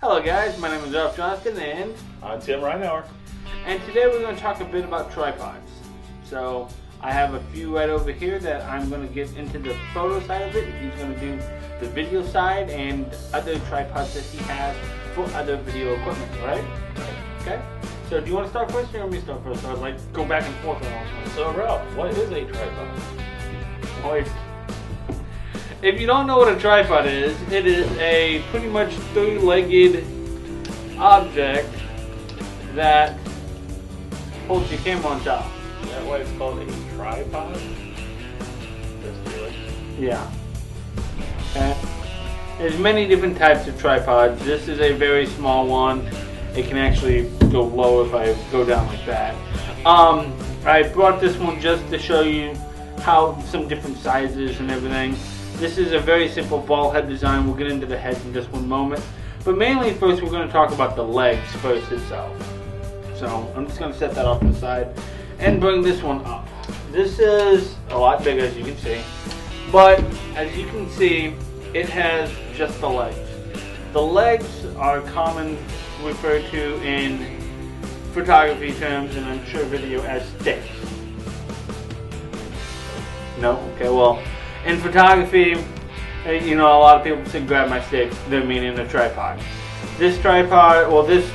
Hello guys, my name is Ralph Johnston and I'm Tim Reinauer. And today we're going to talk a bit about tripods. So I have a few right over here that I'm going to get into the photo side of it. He's going to do the video side and other tripods that he has for other video equipment, right? Okay. So do you want to start first or you want me to start first? Or like go back and forth on all this? So Ralph, what is a tripod? Boys. If you don't know what a tripod is, it is a pretty much three-legged object that holds your camera on top. Is that why it's called a tripod? Yeah. Okay. There's many different types of tripods. This is a very small one. It can actually go low if I go down like that. I brought this one just to show you how some different sizes and everything. This is a very simple ball head design. We'll get into the heads in just one moment. But mainly first we're going to talk about the legs first itself. So I'm just going to set that off to the side and bring this one up. This is a lot bigger as you can see. But as you can see, it has just the legs. The legs are common referred to in photography terms and I'm sure video as sticks. No? Okay, well. In photography, you know, a lot of people say grab my stick, they're meaning a tripod. This tripod, well this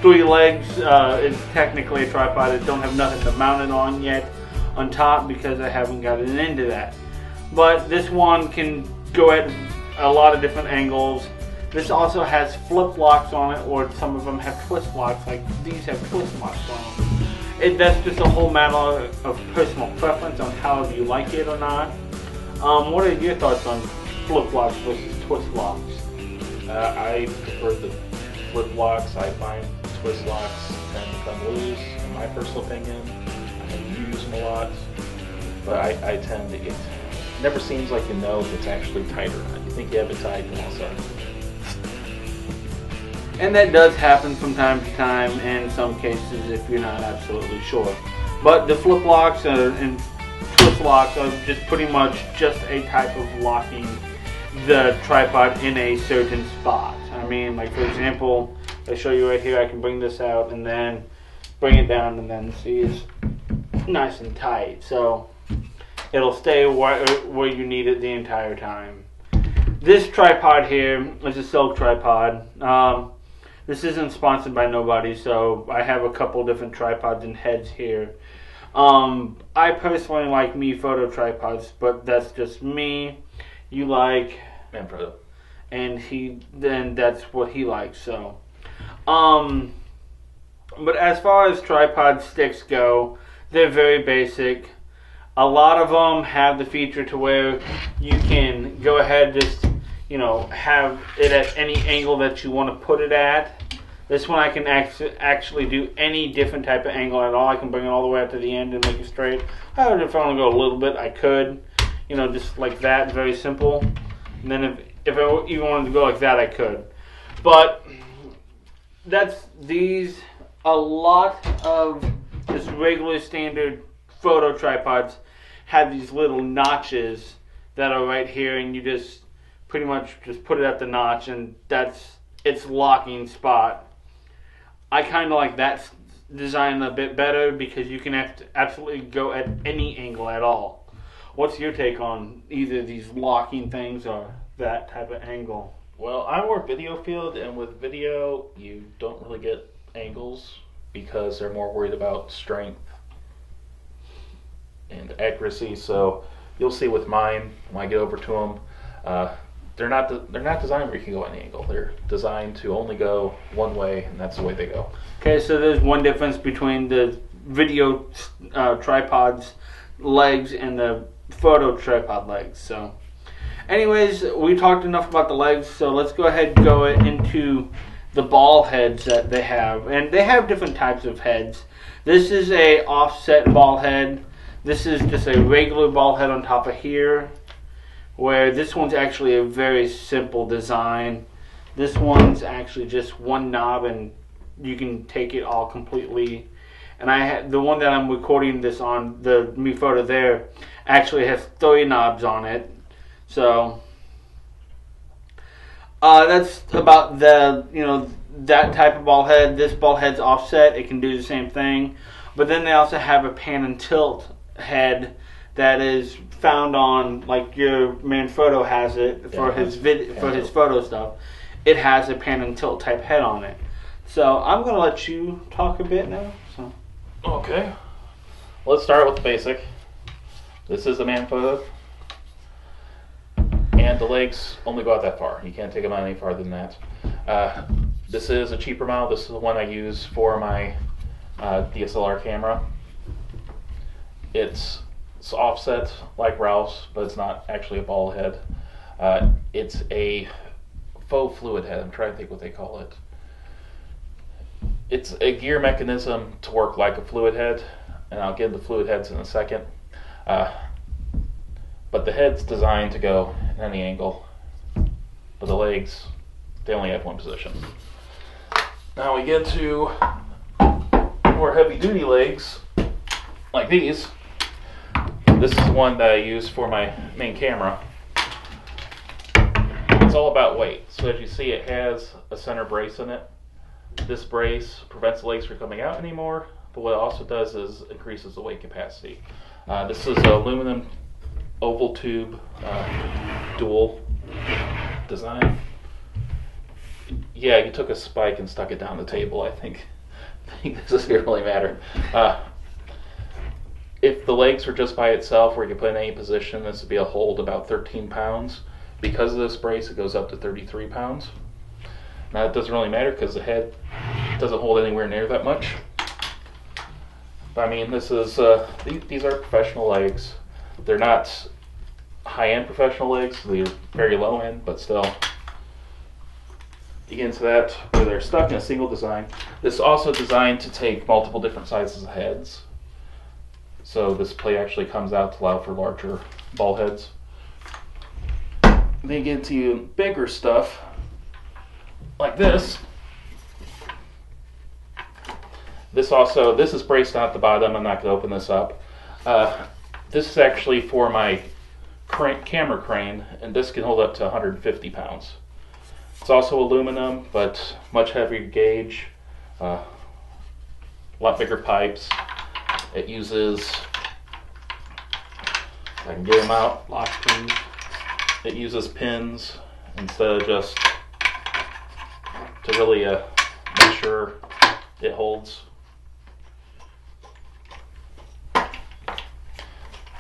three legs is technically a tripod. I don't have nothing to mount it on yet on top because I haven't gotten into that. But this one can go at a lot of different angles. This also has flip locks on it, or some of them have twist locks, like these have twist locks on them. That's just a whole matter of personal preference on how you like it or not. What are your thoughts on flip locks versus twist locks? I prefer the flip locks. I find twist locks tend to come loose, in my personal opinion. I use them a lot, but I tend to get. It never seems like you know if it's actually tight or not. You think you have it tight, and all of a sudden. And that does happen from time to time in some cases if you're not absolutely sure. But the flip locks and twist locks are just pretty much just a type of locking the tripod in a certain spot. I mean, like for example, I show you right here, I can bring this out and then bring it down and then see it's nice and tight. So it'll stay where you need it the entire time. This tripod here is a silk tripod. This isn't sponsored by nobody, so I have a couple different tripods and heads here. I personally like me photo tripods, but that's just me. You like Manfredo, and then that's what he likes. So, but as far as tripod sticks go, they're very basic. A lot of them have the feature to where you can go ahead just have it at any angle that you want to put it at. This one I can actually do any different type of angle at all. I can bring it all the way up to the end and make it straight. If I want to go a little bit, I could. Just like that, very simple. And then if I even wanted to go like that, I could. But a lot of just regular standard photo tripods have these little notches that are right here, and you just pretty much just put it at the notch, and that's its locking spot. I kind of like that design a bit better because you can absolutely go at any angle at all. What's your take on either these locking things or that type of angle? Well, I'm more video field, and with video, you don't really get angles because they're more worried about strength and accuracy. So you'll see with mine when I get over to them. They're not designed where you can go any angle. They're designed to only go one way, and that's the way they go. Okay, so there's one difference between the video tripod's legs and the photo tripod legs. So, anyways, we talked enough about the legs, so let's go ahead and go into the ball heads that they have. And they have different types of heads. This is a offset ball head. This is just a regular ball head on top of here, where this one's actually a very simple design. This one's actually just one knob and you can take it all completely. And the one that I'm recording this on, the Me Photo there, actually has 3 knobs on it. So That's about that type of ball head. This ball head's offset. It can do the same thing. But then they also have a pan and tilt head that is found on, like, your man Photo has it for his photo stuff. It has a pan and tilt type head on it. So I'm gonna let you talk a bit now. So Okay. Let's start with the basic. This is a man Photo. And the legs only go out that far. You can't take them out any farther than that. This is a cheaper model. This is the one I use for my DSLR camera. It's offset like Ralph's, but it's not actually a ball head. It's a faux fluid head. I'm trying to think what they call it. It's a gear mechanism to work like a fluid head, and I'll get into fluid heads in a second. But the head's designed to go in any angle, but the legs, they only have one position. Now we get to more heavy duty legs, like these. This is the one that I use for my main camera. It's all about weight. So as you see, it has a center brace in it. This brace prevents the legs from coming out anymore, but what it also does is increases the weight capacity. This is an aluminum oval tube dual design. Yeah, you took a spike and stuck it down the table. I think this doesn't really matter. If the legs were just by itself, where you could put in any position, this would be a hold about 13 pounds. Because of this brace, it goes up to 33 pounds. Now it doesn't really matter because the head doesn't hold anywhere near that much. But I mean, this is these are professional legs. They're not high-end professional legs, they're very low-end, but still. You get into that where they're stuck in a single design. This is also designed to take multiple different sizes of heads. So this plate actually comes out to allow for larger ball heads. Then you get into bigger stuff, like this. This is braced out the bottom. I'm not going to open this up. This is actually for my camera crane, and this can hold up to 150 pounds. It's also aluminum, but much heavier gauge, a lot bigger pipes. It uses, if I can get them out, lock pins. It uses pins instead of just to really make sure it holds.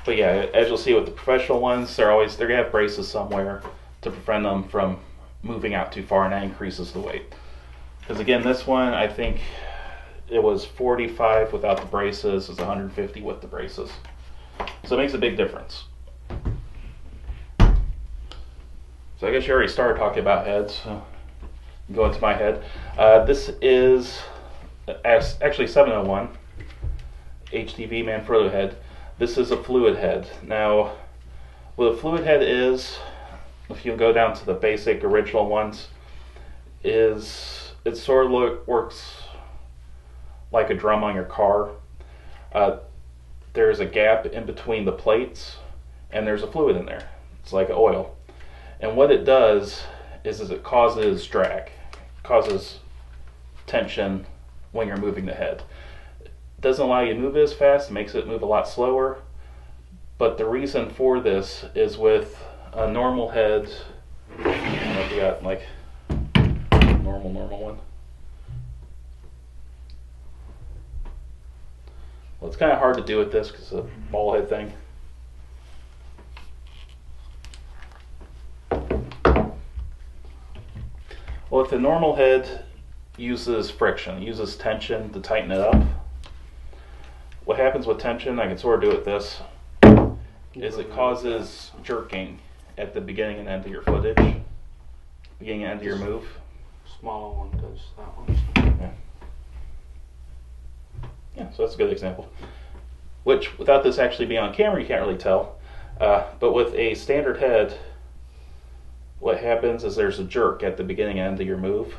But yeah, as you'll see with the professional ones, they're gonna have braces somewhere to prevent them from moving out too far, and that increases the weight. Because again, this one, I think it was 45 without the braces, it's 150 with the braces. So it makes a big difference. So I guess you already started talking about heads, so go into my head. This is actually 701 HTV Manfrotto head. This is a fluid head. Now, what a fluid head is, if you go down to the basic original ones, is it sort of works like a drum on your car. There's a gap in between the plates, and there's a fluid in there. It's like oil. And what it does is it causes drag, causes tension when you're moving the head. It doesn't allow you to move it as fast, it makes it move a lot slower. But the reason for this is with a normal head, I don't know if you got like normal one. Well, it's kind of hard to do with this because it's a ball head thing. Well, if the normal head uses friction, uses tension to tighten it up, what happens with tension, I can sort of do it with this, is it causes jerking at the beginning and end of your footage, beginning and end of your move. Smaller one does that one. Yeah, so that's a good example. Which, without this actually being on camera, you can't really tell. But with a standard head, what happens is there's a jerk at the beginning and end of your move.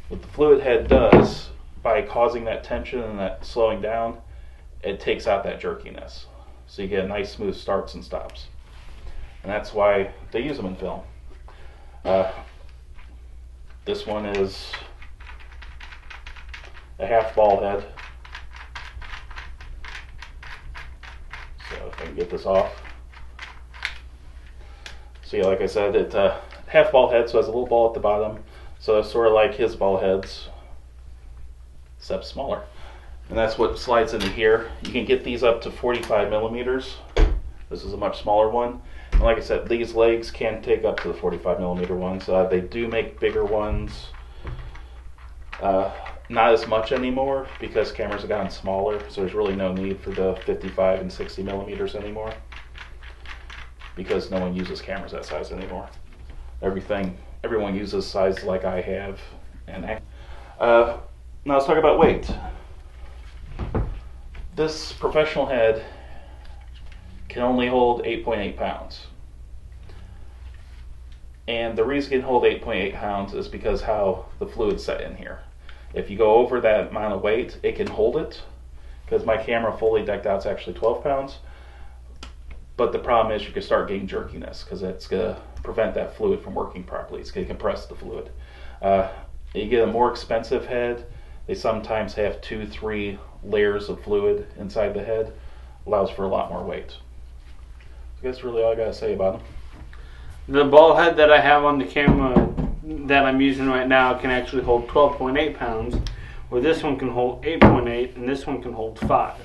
What the fluid head does, by causing that tension and that slowing down, it takes out that jerkiness. So you get nice smooth starts and stops. and that's why they use them in film. This one is a half ball head. So if I can get this off. So yeah, like I said, it's a half ball head, so it has a little ball at the bottom. So it's sort of like his ball heads, except smaller. And that's what slides into here. You can get these up to 45 millimeters. This is a much smaller one. And like I said, these legs can take up to the 45 millimeter ones. They do make bigger ones. Not as much anymore because cameras have gotten smaller, so there's really no need for the 55 and 60 millimeters anymore because no one uses cameras that size anymore. Everyone uses size like I have. And now let's talk about weight. This professional head can only hold 8.8 pounds. And the reason it can hold 8.8 pounds is because how the fluid's set in here. If you go over that amount of weight, it can hold it, because my camera fully decked out is actually 12 pounds. But the problem is you can start getting jerkiness, because it's going to prevent that fluid from working properly. It's going to compress the fluid. You get a more expensive head, they sometimes have 2-3 layers of fluid inside the head. Allows for a lot more weight. So that's really all I got to say about them. The ball head that I have on the camera that I'm using right now can actually hold 12.8 pounds, where this one can hold 8.8 and this one can hold 5.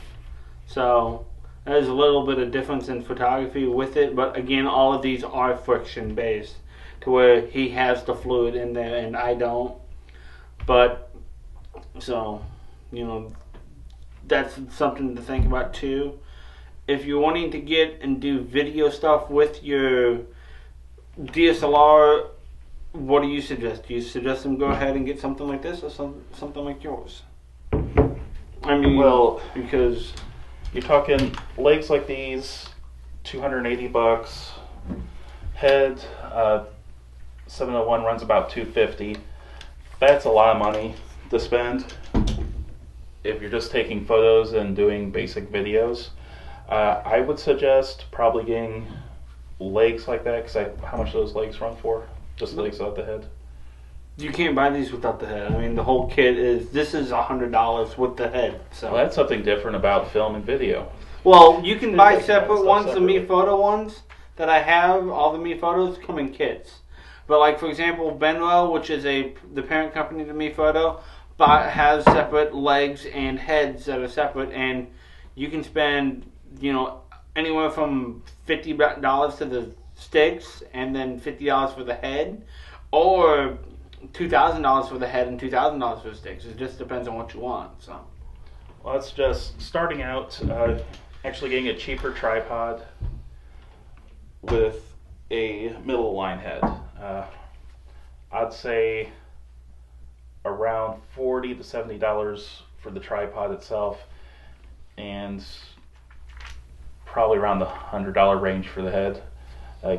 So there's a little bit of difference in photography with it, but again, all of these are friction based, to where he has the fluid in there and I don't. But so, you know, that's something to think about too. If you're wanting to get and do video stuff with your DSLR, what do you suggest? Do you suggest them go ahead and get something like this or something like yours? I mean, well, because you're talking legs like these, $280. Head, 701 runs about $250. That's a lot of money to spend if you're just taking photos and doing basic videos. I would suggest probably getting legs like that, because how much do those legs run for? Just legs without the head? You can't buy these without the head. I mean, the whole kit is $100 with the head. So well, that's something different about film and video. Well, you can buy separate ones. Separately. The Me Photo ones that I have, all the Me Photos come in kits. But like, for example, Benro, which is the parent company to Me Photo, has separate legs and heads that are separate, and you can spend, you know, anywhere from $50 to the sticks, and then $50 for the head, or $2,000 for the head and $2,000 for the sticks. It just depends on what you want. So, well, that's just starting out. Actually, getting a cheaper tripod with a middle line head. I'd say around $40 to $70 for the tripod itself, and probably around the $100 range for the head.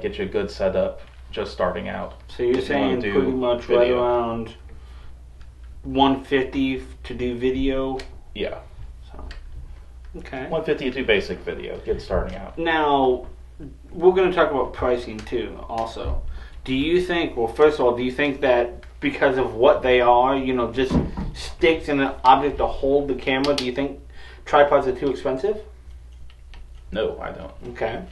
Get you a good setup just starting out. So you're saying pretty much video. Right around $150 to do video? Yeah. So, okay. $150 to do basic video, get starting out. Now, we're going to talk about pricing too, also. Do you think, well, first of all, do you think that because of what they are, you know, just sticks in an object to hold the camera, do you think tripods are too expensive? No, I don't. Okay.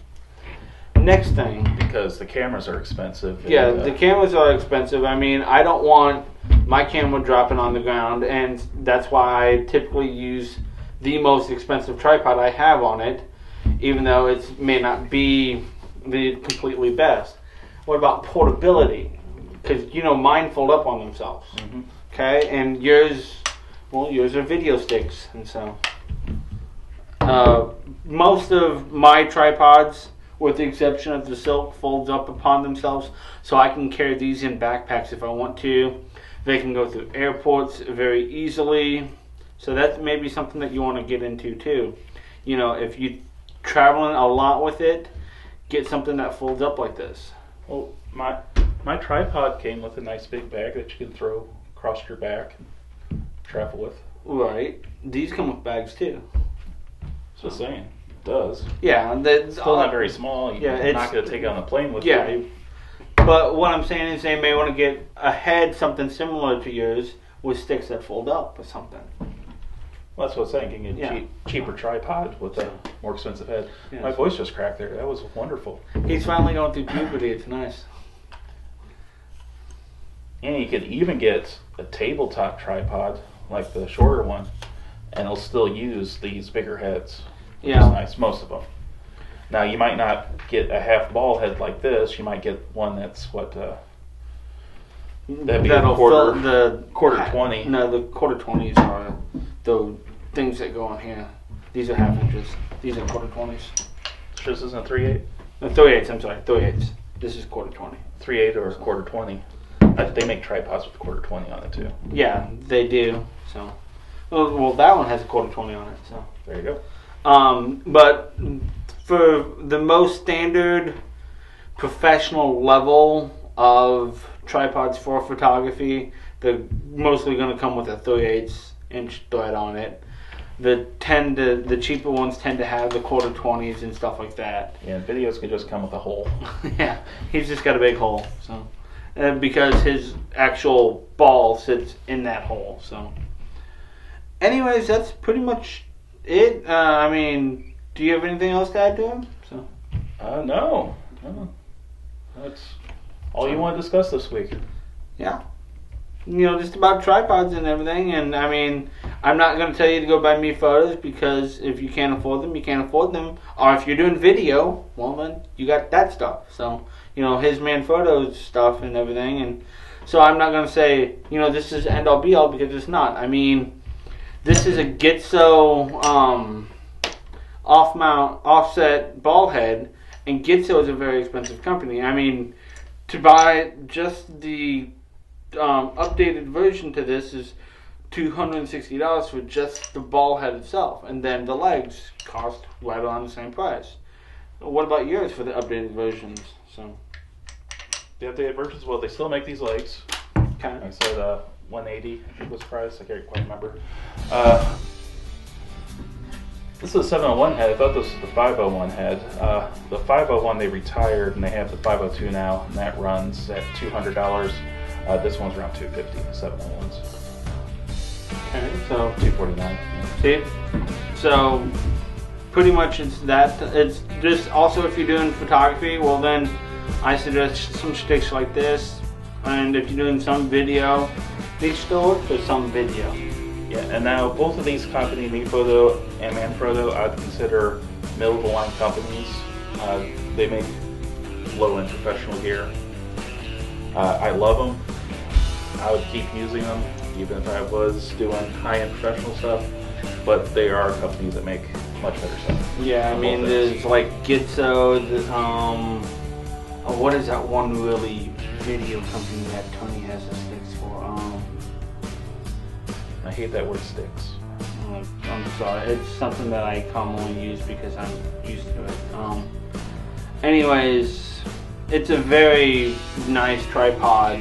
Next thing. Because the cameras are expensive. Yeah, the cameras are expensive. I mean, I don't want my camera dropping on the ground, and that's why I typically use the most expensive tripod I have on it, even though it may not be the completely best. What about portability? Because, you know, mine fold up on themselves. Mm-hmm. Okay, and yours are video sticks, and so most of my tripods, with the exception of the silk, folds up upon themselves, so I can carry these in backpacks if I want to. They can go through airports very easily, so that's maybe something that you want to get into too. You know, if you're traveling a lot with it, get something that folds up like this. Well, my tripod came with a nice big bag that you can throw across your back and travel with. Right. These come with bags too. Just saying. does. Yeah, that's Still not very small. Yeah, You're not going to take it on a plane with yeah. you. But what I'm saying is they may want to get a head something similar to yours with sticks that fold up or something. Well, that's what I'm saying. You can get cheaper tripod with a more expensive head. Yeah. My voice just cracked there. That was wonderful. He's finally going through puberty. It's nice. And you could even get a tabletop tripod, like the shorter one, and it'll still use these bigger heads. Which is nice, most of them. Now, you might not get a half ball head like this. You might get one that's that'd be That'll a quarter, fill the quarter 20. No, the quarter 20s are the things that go on here. These are half inches. These are quarter 20s. This isn't a 3/8? No, 38s, I'm sorry. 38s. This is quarter 20. 3/8 or quarter 20. They make tripods with quarter 20 on it too. Yeah, they do. So, well, that one has a quarter 20 on it. So there you go. But for the most standard professional level of tripods for photography, they're mostly going to come with a 38 inch thread on it. The cheaper ones tend to have the quarter 20s and stuff like that. Yeah, videos can just come with a hole. Yeah, he's just got a big hole. So because his actual ball sits in that hole. So anyways, that's pretty much it. I mean, do you have anything else to add to him? So no. That's all you want to discuss this week. Yeah. Just about tripods and everything. And I mean, I'm not going to tell you to go buy me photos, because if you can't afford them, you can't afford them. Or if you're doing video, well, then you got that stuff. So, his man photos stuff and everything. And so I'm not going to say, this is end all be all, because it's not. I mean, this is a Gitzo offset ball head, and Gitzo is a very expensive company. I mean, to buy just the updated version to this is $260 for just the ball head itself, and then the legs cost right around the same price. What about yours for the updated versions? So the updated versions, well, they still make these legs. Okay. I said 180, I think was the price. I can't quite remember. This is a 701 head. I thought this was the 501 head. The 501 they retired, and they have the 502 now, and that runs at $200. This one's around $250. The 701s. Okay, so $249. see, so pretty much it's that. It's just also if you're doing photography, well then I suggest some sticks like this, and if you're doing some video, they still work for some video. Yeah, and now both of these companies, MePhoto and Manfrotto, I'd consider middle-of-the-line companies. They make low-end professional gear. I love them. I would keep using them, even if I was doing high-end professional stuff. But they are companies that make much better stuff. Yeah, I mean, there's like Gitzo. What is that one really video company that Tony has the sticks for? I hate that word sticks. I'm sorry. It's something that I commonly use because I'm used to it. Anyways, it's a very nice tripod.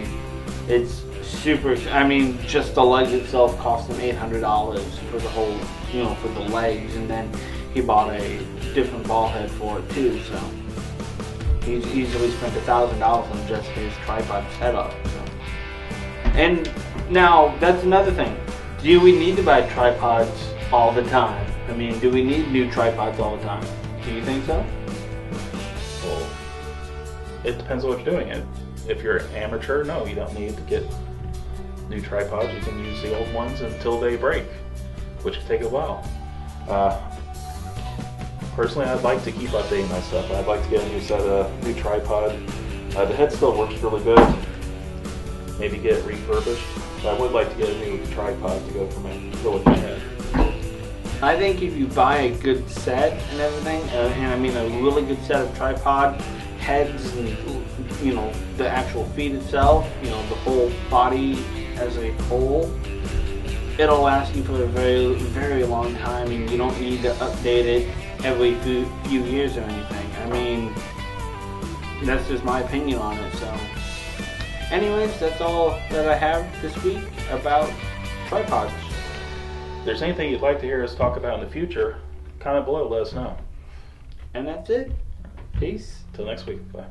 It's super. I mean, just the legs itself cost him $800 for the whole, for the legs, and then he bought a different ball head for it too. So he's easily spent $1,000 on just his tripod setup. So. And now that's another thing. Do we need to buy tripods all the time? I mean, do we need new tripods all the time? Do you think so? Well, it depends on what you're doing. If you're an amateur, no, you don't need to get new tripods. You can use the old ones until they break, which can take a while. Personally, I'd like to keep updating my stuff. I'd like to get a new tripod. The head still works really good. Maybe get it refurbished. But I would like to get a new tripod to go with my head. I think if you buy a good set and everything, and I mean a really good set of tripod heads and the actual feet itself, the whole body as a whole, it'll last you for a very, very long time, and you don't need to update it every few years or anything. I mean, that's just my opinion on it. So anyways, that's all that I have this week about tripods. If there's anything you'd like to hear us talk about in the future, comment below, let us know. And that's it. Peace. Till next week. Bye.